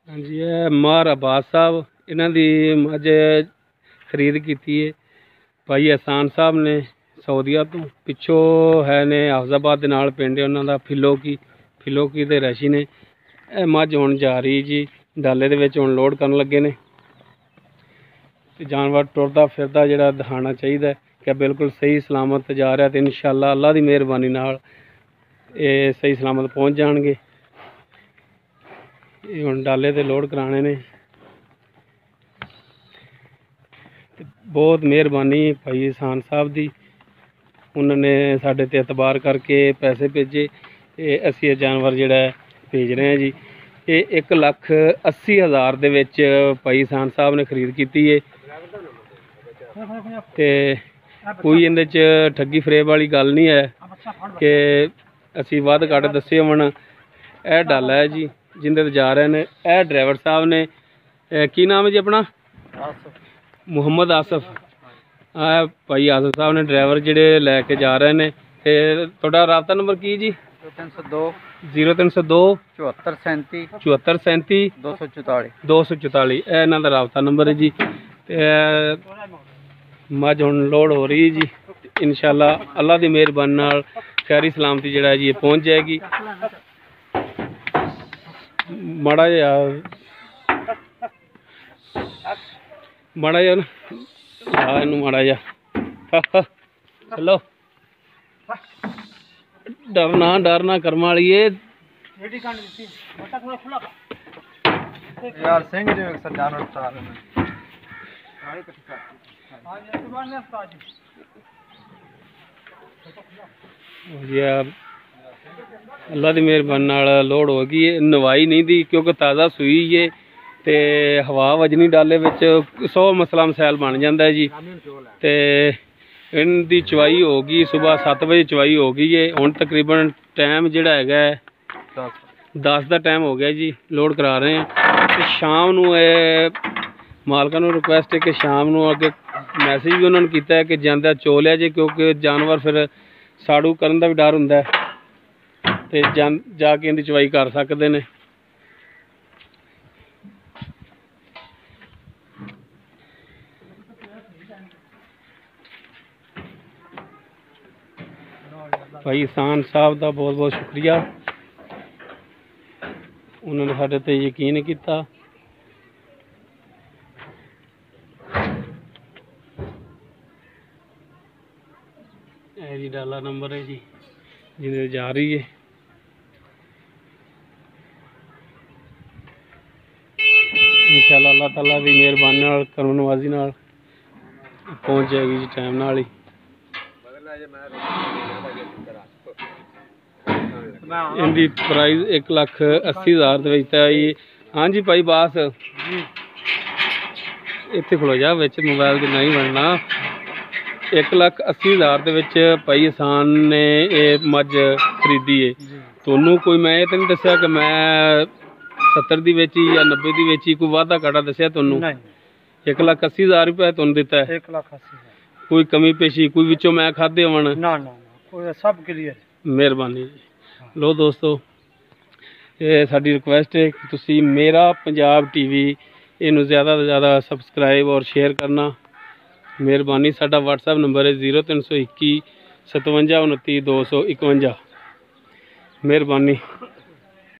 हाँ जी, ये मार अब्बास साहब इन्हां दी मझ खरीद की है भाई एहसान साहब ने सऊदीया तो पिछों है ने हाफजाबाद दे नाल पिंड उन्हां दा फिलोकी ते रैशी ने मझ हुण जा रही जी डाले दे विच हुण लोड करन लगे ने ते जानवर टुरदा फिरदा जिहड़ा दिखाना चाहिए कि बिल्कुल सही सलामत जा रहा तो इंशाअल्लाह अल्लाह की मेहरबानी नाल ये सही सलामत पहुँच जाएंगे। ये हुण डाले ते लोड कराने ने बहुत मेहरबानी भाई एहसान साहब दी उन्होंने साढ़े ते एतबार करके पैसे भेजे ते असीं जानवर जिहड़ा भेज रहे हैं जी। ये 1,80,000 दे विच भाई एहसान साहब ने खरीद की है ते कोई इहदे च ठगी फरेब वाली गल नहीं है कि असीं वध घट दस्से होण। यह डाला है जी जिंदे ते जा रहे हैं। यह ड्राइवर साहब ने की नाम है जी अपना मुहम्मद आसफ भाई आसफ साहब ने ड्राइवर जिहड़े लैके जा रहे हैं। ते तुहाडा राबता नंबर की जी 0302 74 37 244 यह इन्हां दा राबता नंबर है जी। मझ हुण लोड हो रही है जी इंशाअल्लाह अल्लाह की मेहरबानी नाल खैरी सलामती जिहड़ा जी पहुँच जाएगी। माड़ा जा माड़ा जा चलो डरना कर्म वाली है यार सिंह जी जानवर अल्लाह की मेहरबानी नाल लोड हो गई है। नवाई नहीं दी क्योंकि ताज़ा सूई है ते हवा वजनी डाले विच 100 मसला मसैल बन जाता है जी। ते इनकी चवाई होगी सुबह 7 बजे चवाई हो गई है। हुण तकरीबन टाइम जिहड़ा हैगा 10 का टाइम हो गया जी लोड करा रहे हैं। तो शाम नूं मालकां नूं रिक्वेस्ट है कि शाम नूं अगे मैसेज भी उन्होंने किया है कि जांदा चो लिया जे क्योंकि जानवर फिर साड़ू करन दा भी डर हुंदा है ते जाके इनकी चवाई कर सकते हैं। भाई एहसान साहब का बहुत बहुत शुक्रिया उन्होंने साढ़े ते यकीन किया। जी डाला नंबर है जी जिन्हें जा रही है इंशाअल्लाह अल्लाह ताला की मेहरबानी नाल करम नवाजी नाल पहुँच जाएगी जी टाइम नाल ही। इनकी प्राइस 1,80,000 जी। हाँ जी भाई बास इत्थे खलो जा विच मोबाइल के नहीं बनना। 1,80,000 भाई एहसान ने यह मझ खरीदी है। तुहानू कोई मैं ये तो नहीं दसिया कि मैं 70 की बेची या 90 की बेची कोई वाधा घाटा दसिया तुहानू 1,80,000 रुपया तुहानू दिता है। कोई कमी पेशी कोई विचों मैं खाधे होवन ना सब क्लीयर मेहरबानी जी। लो दोस्तों ये साडी रिक्वेस्ट है कि तुसी मेरा पंजाब टीवी इनू ज़्यादा तो ज़्यादा सबसक्राइब और शेयर करना मेहरबानी। साडा व्हाट्सएप नंबर है 0321 57 29 251 मेहरबानी।